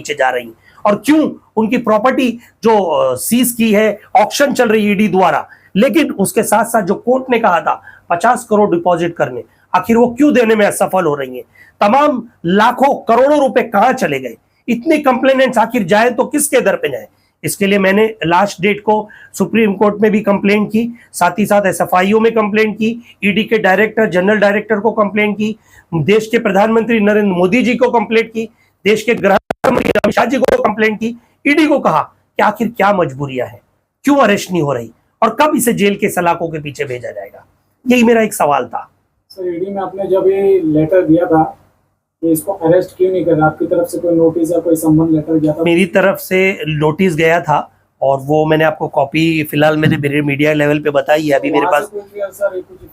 पीछे जा रही हैं, और क्यों उनकी प्रॉपर्टी जो सीज की है, ऑक्शन चल रही है ईडी द्वारा, लेकिन उसके साथ साथ जो कोर्ट ने कहा था 50 करोड़ डिपॉजिट करने, आखिर वो क्यों देने में असफल हो रही है? तमाम लाखों करोड़ों रुपए कहां चले गए? इतने कंप्लेनेंट्स आखिर जाए तो किसके दर पे जाए? इसके लिए मैंने लास्ट डेट को सुप्रीम कोर्ट में भी कंप्लेंट की, साथ ही साथ एसएफआईओ में कंप्लेंट की, ईडी के डायरेक्टर, जनरल डायरेक्टर को कंप्लेंट की, देश के प्रधानमंत्री नरेंद्र मोदी जी को कंप्लेंट की, देश के गृह मंत्री अमित शाह जी को कंप्लेंट की। ईडी को कहा कि आखिर क्या मजबूरियां हैं, क्यों अरेस्ट नहीं हो रही, और कब इसे जेल के सलाखों के पीछे भेजा जाएगा? यही मेरा एक सवाल था। सर, ईडी में आपने जब ये लेटर दिया था कि इसको अरेस्ट क्यों नहीं कर रहा, आपकी तरफ से कोई नोटिस या कोई संबंध लेटर गया था? मेरी तरफ से नोटिस गया था, और वो मैंने आपको कॉपी फिलहाल मेरे मीडिया लेवल पे बताई है। अभी मेरे पास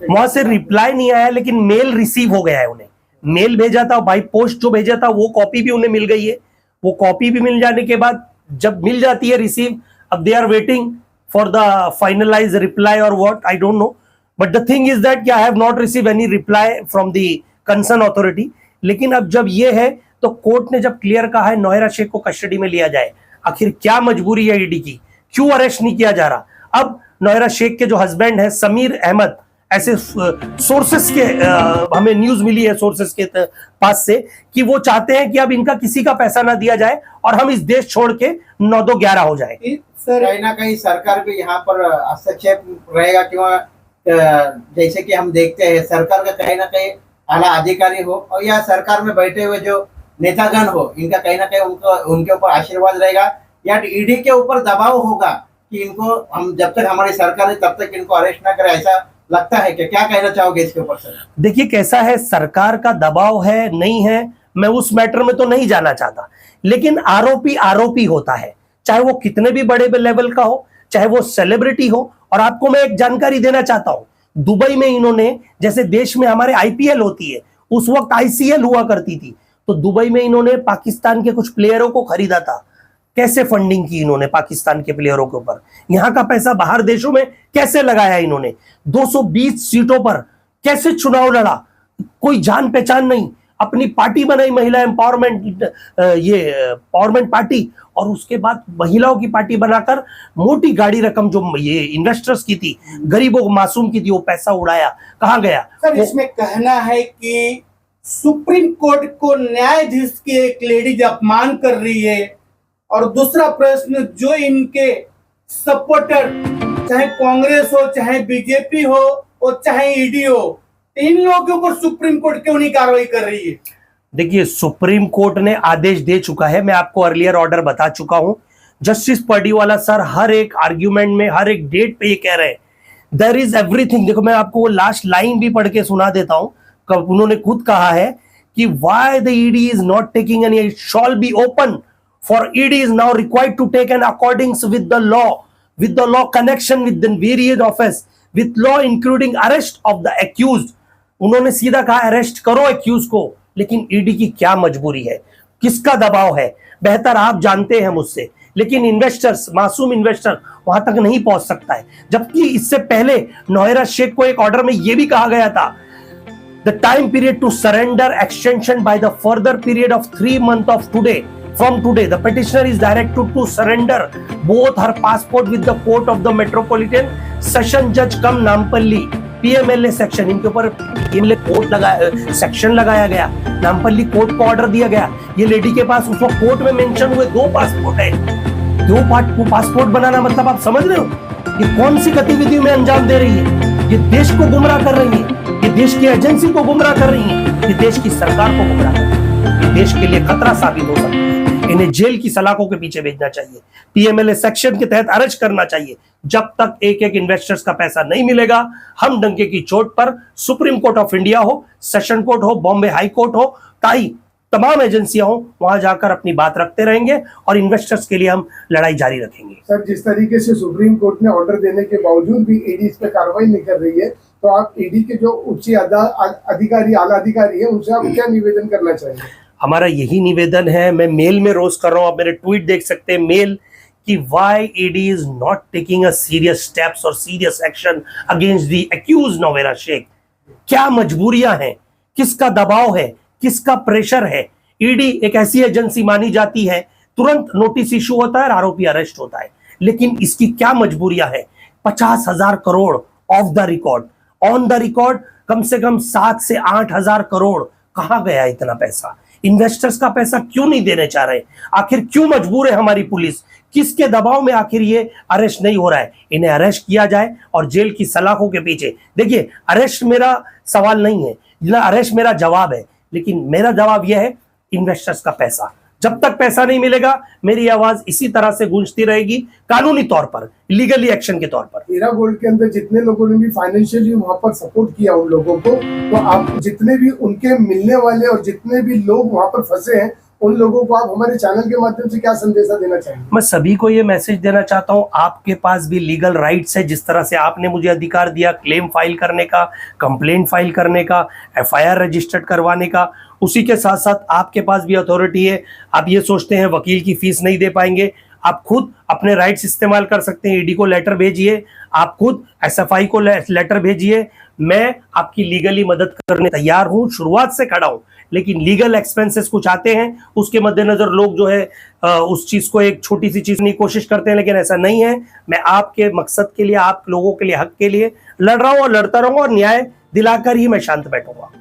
वहां से रिप्लाई नहीं आया, लेकिन मेल रिसीव हो गया है। उन्हें मेल भेजा था, बाई पोस्ट जो भेजा था, वो कॉपी भी उन्हें मिल गई है। वो कॉपी भी मिल जाने के बाद जब मिल जाती है रिसीव, अब they are waiting for the finalize reply और what, I don't know, but the thing is that I have not receive any reply from the concern authority. लेकिन अब जब ये है तो कोर्ट ने जब क्लियर कहा है नौयरा शेख को कस्टडी में लिया जाए, आखिर क्या मजबूरी है ईडी की, क्यों अरेस्ट नहीं किया जा रहा? अब नौयरा शेख के जो हस्बैंड है समीर अहमद, ऐसे सोर्सेस के हमें न्यूज मिली है सोर्सेस के पास से, कि वो चाहते हैं कि अब इनका किसी का पैसा ना दिया जाए और हम इस देश छोड़ के 9-2-11 हो जाए। सर, कहीं ना कहीं सरकार भी यहाँ पर हस्तक्षेप रहेगा, क्यों? जैसे कि हम देखते हैं सरकार का कहीं ना कहीं आला अधिकारी हो और या सरकार में बैठे हुए जो नेतागण हो, इनका कहीं ना कहीं उनके ऊपर आशीर्वाद रहेगा, या ईडी के ऊपर दबाव होगा कि इनको हम जब तक हमारी सरकार है तब तक इनको अरेस्ट ना करें, ऐसा लगता है? क्या कहना चाहोगे इसके ऊपर सर? देखिए कैसा है, सरकार का दबाव है नहीं है, मैं उस मैटर में तो नहीं जाना चाहता, लेकिन आरोपी आरोपी होता है, चाहे वो कितने भी बड़े लेवल का हो, चाहे वो सेलिब्रिटी हो। और आपको मैं एक जानकारी देना चाहता हूं, दुबई में इन्होंने, जैसे देश में हमारे आईपीएल होती है, उस वक्त आईसीएल हुआ करती थी, तो दुबई में इन्होंने पाकिस्तान के कुछ प्लेयरों को खरीदा था। कैसे फंडिंग की इन्होंने पाकिस्तान के प्लेयरों के ऊपर, यहां का पैसा बाहर देशों में कैसे लगाया इन्होंने, 220 सीटों पर कैसे चुनाव लड़ा, कोई जान पहचान नहीं, अपनी पार्टी बनाई महिला एम्पावरमेंट, ये पावरमेंट पार्टी, और उसके बाद महिलाओं की पार्टी बनाकर मोटी गाड़ी रकम जो ये इन्वेस्टर्स की थी, गरीबों मासूम की थी, वो पैसा उड़ाया। कहां गया सर? इसमें कहना है कि सुप्रीम कोर्ट को न्यायाधीश की एक लेडीज अपमान कर रही है, और दूसरा प्रश्न, जो इनके सपोर्टर चाहे कांग्रेस हो, चाहे बीजेपी हो और चाहे ईडी हो, इन लोगों के ऊपर सुप्रीम कोर्ट क्यों नहीं कार्रवाई कर रही है? देखिए सुप्रीम कोर्ट ने आदेश दे चुका है, मैं आपको अर्लियर ऑर्डर बता चुका हूं। जस्टिस पर्डीवाला सर हर एक आर्ग्यूमेंट में, हर एक डेट पे ये कह रहे हैं देयर इज एवरीथिंग। देखो मैं आपको वो लास्ट लाइन भी पढ़ के सुना देता हूं, कब उन्होंने खुद कहा है कि why the ED is not taking any, it shall be open for ED is now required to take an accordance with the law connection with the various offence with law including arrest of the accused. उन्होंने सीधा कहा arrest करो accused को, लेकिन ED की क्या मजबूरी है, किसका दबाव है, बेहतर आप जानते हैं मुझसे, लेकिन इन्वेस्टर्स, मासूम इन्वेस्टर वहां तक नहीं पहुंच सकता है। जबकि इससे पहले नौयरा शेख को एक ऑर्डर में यह भी कहा गया था, the time period to surrender extension by the further period of 3 months of today, from today the petitioner is directed to surrender both her passport with the court of the metropolitan session judge come Nampally PMLA section, इनके ऊपर court लगाया, section लगाया गया, Nampally court को order दिया गया। ये lady के पास उस वक्त कोर्ट में मेंशन हुए 2 पासपोर्ट है, 2 पासपोर्ट बनाना मतलब आप समझ रहे हो ये कौन सी गतिविधियों में अंजाम दे रही है? ये देश को गुमराह कर रही है, ये देश की एजेंसी को गुमराह कर रही है, ये देश की सरकार को गुमराह कर रही है, ये देश के लिए खतरा साबित हो सकता है। इन्हें जेल की सलाखों के पीछे भेजना चाहिए, पीएमएलए सेक्शन के तहत अरेस्ट करना चाहिए। जब तक एक एक इन्वेस्टर्स का पैसा नहीं मिलेगा, हम डंके की चोट पर सुप्रीम कोर्ट ऑफ इंडिया हो, सेशन कोर्ट हो, बॉम्बे हाई कोर्ट हो, ताई तमाम एजेंसियां हो, वहां जाकर अपनी बात रखते रहेंगे और इन्वेस्टर्स के लिए हम लड़ाई जारी रखेंगे। सर, जिस तरीके से सुप्रीम कोर्ट ने ऑर्डर देने के बावजूद भी ईडी इस पे कार्रवाई नहीं कर रही है, तो आप ईडी के जो उच्च अधिकारी, आला अधिकारी है, उनसे आप क्या निवेदन करना चाहिए? हमारा यही निवेदन है, मैं मेल में रोज कर रहा हूं, आप मेरे ट्वीट देख सकते हैं मेल, कि why ED is not taking a serious steps और serious action against the accused Nowhera Shaikh. क्या मजबूरियां हैं, किसका दबाव है, किसका प्रेशर है? ईडी एक ऐसी एजेंसी मानी जाती है तुरंत नोटिस इशू होता है और आरोपी अरेस्ट होता है। लेकिन इसकी क्या मजबूरियां हैं? 50,000 crore off the record, on the record कम से कम 7 से 8,000 करोड़। कहां गया इतना पैसा? इन्वेस्टर्स का पैसा क्यों नहीं देने चाह रहे? आखिर क्यों मजबूर है हमारी पुलिस? किसके दबाव में आखिर ये अरेस्ट नहीं हो रहा है? इन्हें अरेस्ट किया जाए और जेल की सलाखों के पीछे। देखिए, अरेस्ट मेरा सवाल नहीं है, अरेस्ट मेरा जवाब है, लेकिन मेरा जवाब यह है, इन्वेस्टर्स का पैसा, जब तक पैसा नहीं मिलेगा मेरी आवाज इसी तरह से गूंजती रहेगी, कानूनी तौर पर, लीगली एक्शन के तौर पर। हीरा गोल्ड के अंदर जितने लोगों ने भी फाइनेंशियली वहां पर सपोर्ट किया उन लोगों को, तो आप जितने भी उनके मिलने वाले और जितने भी लोग वहां पर फंसे हैं, उन लोगों को आप हमारे चैनल के माध्यम से क्या संदेशा देना चाहेंगे? मैं सभी को ये मैसेज देना चाहता हूं, आपके पास भी लीगल राइट्स है। जिस तरह से आपने मुझे अधिकार दिया क्लेम फाइल करने का, कंप्लेंट फाइल करने का, एफआईआर रजिस्टर्ड करवाने का, उसी के साथ साथ आपके पास भी अथॉरिटी है। आप ये सोचते हैं वकील की फीस नहीं दे पाएंगे, आप खुद अपने राइट्स इस्तेमाल कर सकते हैं। ईडी को लेटर भेजिए, आप खुद एसएफआई को लेटर भेजिए। मैं आपकी लीगली मदद करने तैयार हूं, शुरुआत से खड़ा हूं। लेकिन लीगल एक्सपेंसेस कुछ आते हैं, उसके मद्देनजर लोग जो है उस चीज को एक छोटी सी चीज की कोशिश करते हैं, लेकिन ऐसा नहीं है। मैं आपके मकसद के लिए, आप लोगों के लिए, हक के लिए लड़ रहा हूं और लड़ता रहूंगा और न्याय दिलाकर ही मैं शांत बैठूंगा।